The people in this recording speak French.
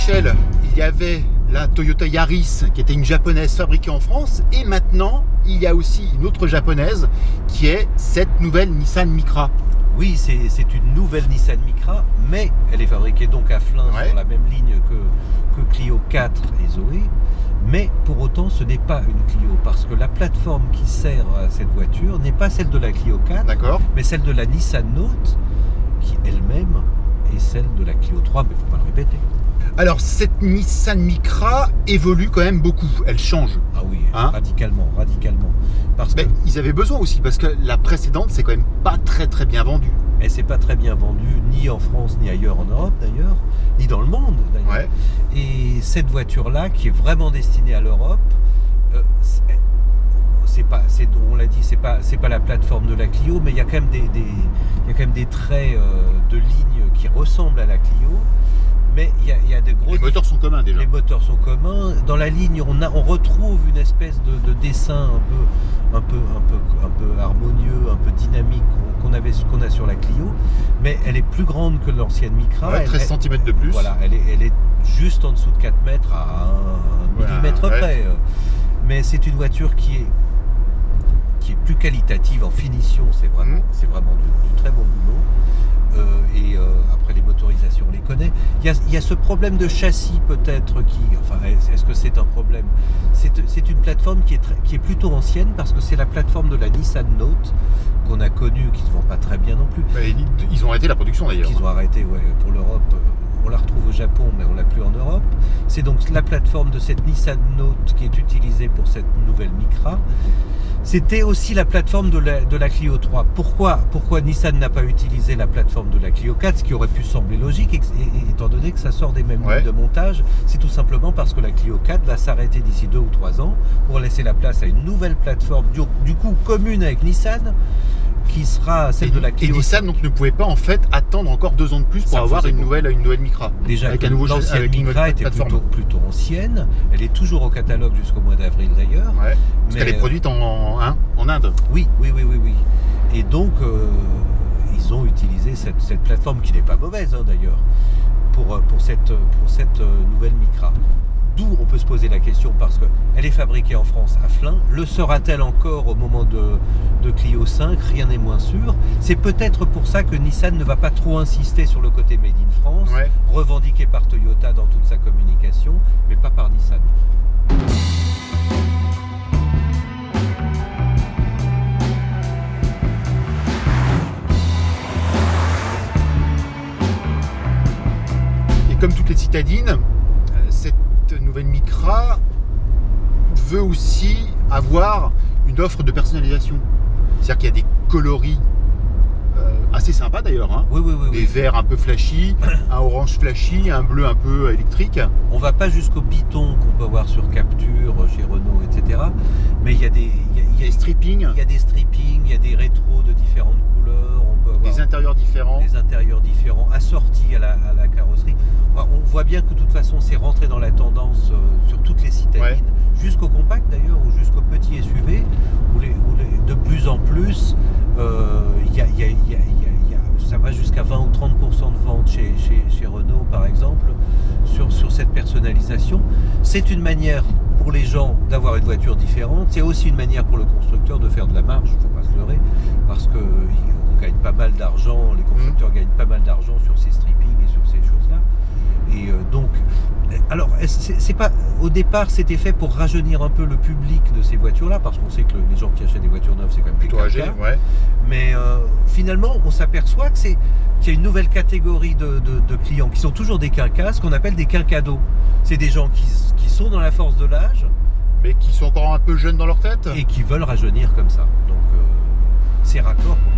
Michel, il y avait la Toyota Yaris qui était une japonaise fabriquée en France, et maintenant il y a aussi une autre japonaise qui est cette nouvelle Nissan Micra. Oui, c'est une nouvelle Nissan Micra, mais elle est fabriquée donc à Flins, sur la même ligne que Clio 4 et Zoé. Mais pour autant, ce n'est pas une Clio, parce que la plateforme qui sert à cette voiture n'est pas celle de la Clio 4, mais celle de la Nissan Note, qui elle-même est celle de la Clio 3, mais il ne faut pas le répéter. Alors cette Nissan Micra évolue quand même beaucoup, elle change. Ah oui, radicalement. Parce que ils avaient besoin aussi, parce que la précédente, c'est quand même pas très bien vendue. Elle s'est pas très bien vendue, ni en France, ni ailleurs en Europe d'ailleurs, ni dans le monde d'ailleurs. Et cette voiture-là, qui est vraiment destinée à l'Europe, on l'a dit, c'est pas la plateforme de la Clio, mais il y a quand même des traits de ligne qui ressemblent à la Clio. Mais il y a de gros... Les moteurs sont communs déjà. Les moteurs sont communs. Dans la ligne, on retrouve une espèce de dessin un peu harmonieux, un peu dynamique qu'on a sur la Clio. Mais elle est plus grande que l'ancienne Micra. 13 cm de plus. Voilà, elle est juste en dessous de 4 mètres à 1 millimètre près. Mais c'est une voiture qui est plus qualitative en finition. C'est vraiment du très bon boulot. Après les motorisations, on les connaît. Il y a ce problème de châssis peut-être est-ce que c'est un problème? C'est une plateforme qui est plutôt ancienne, parce que c'est la plateforme de la Nissan Note qu'on a connue, qui ne se vend pas très bien non plus. Ils ont arrêté la production d'ailleurs. Ils ont arrêté, pour l'Europe. On la retrouve au Japon, mais on l'a plus en Europe. C'est donc la plateforme de cette Nissan Note qui est utilisée pour cette nouvelle Micra. C'était aussi la plateforme de la Clio 3. Pourquoi Nissan n'a pas utilisé la plateforme de la Clio 4, ce qui aurait pu sembler logique, étant donné que ça sort des mêmes lignes de montage? C'est tout simplement parce que la Clio 4 va s'arrêter d'ici 2 ou 3 ans pour laisser la place à une nouvelle plateforme, du coup commune avec Nissan, qui sera celle de la Clio. Et Nissan donc ne pouvait pas en fait attendre encore 2 ans de plus pour avoir une nouvelle Micra. Déjà, avec un nouveau l'ancienne Micra était plutôt ancienne. Elle est toujours au catalogue jusqu'au mois d'avril d'ailleurs. Parce qu'elle est produite en Inde. Oui. Et donc ils ont utilisé cette plateforme, qui n'est pas mauvaise d'ailleurs, pour cette nouvelle Micra. D'où on peut se poser la question, parce qu'elle est fabriquée en France à Flins. Le sera-t-elle encore au moment de Clio 5? Rien n'est moins sûr. C'est peut-être pour ça que Nissan ne va pas trop insister sur le côté Made in France, revendiqué par Toyota dans toute sa communication, mais pas par Nissan. Et comme toutes les citadines, cette nouvelle Micra veut aussi avoir une offre de personnalisation. C'est-à-dire qu'il y a des coloris assez sympas d'ailleurs. Des verts un peu flashy, un orange flashy, un bleu un peu électrique. On va pas jusqu'au Python qu'on peut voir sur Capture, chez Renault, etc. Mais il y a des strippings. Il y a des strippings, il y a des rétros de différentes couleurs. On peut avoir des intérieurs différents. Assortis à la carrosserie. On voit bien que de toute façon c'est rentré dans la tendance sur toutes les citadines, jusqu'au compact d'ailleurs, ou jusqu'au petit SUV, où de plus en plus ça va jusqu'à 20 ou 30% de vente chez Renault par exemple sur cette personnalisation. C'est une manière pour les gens d'avoir une voiture différente, c'est aussi une manière pour le constructeur de faire de la marge, il ne faut pas se leurrer, parce qu'on gagne pas mal d'argent, les constructeurs gagnent pas mal d'argent sur ces strippings et sur ces choses-là. Et donc, alors, c'est pas, au départ, c'était fait pour rajeunir un peu le public de ces voitures-là, parce qu'on sait que les gens qui achètent des voitures neuves, c'est quand même plutôt âgé. Mais finalement, on s'aperçoit qu'il y a une nouvelle catégorie de clients qui sont toujours des quinquas, ce qu'on appelle des quinquados. C'est des gens qui sont dans la force de l'âge, mais qui sont encore un peu jeunes dans leur tête et qui veulent rajeunir comme ça. Donc, c'est raccord pour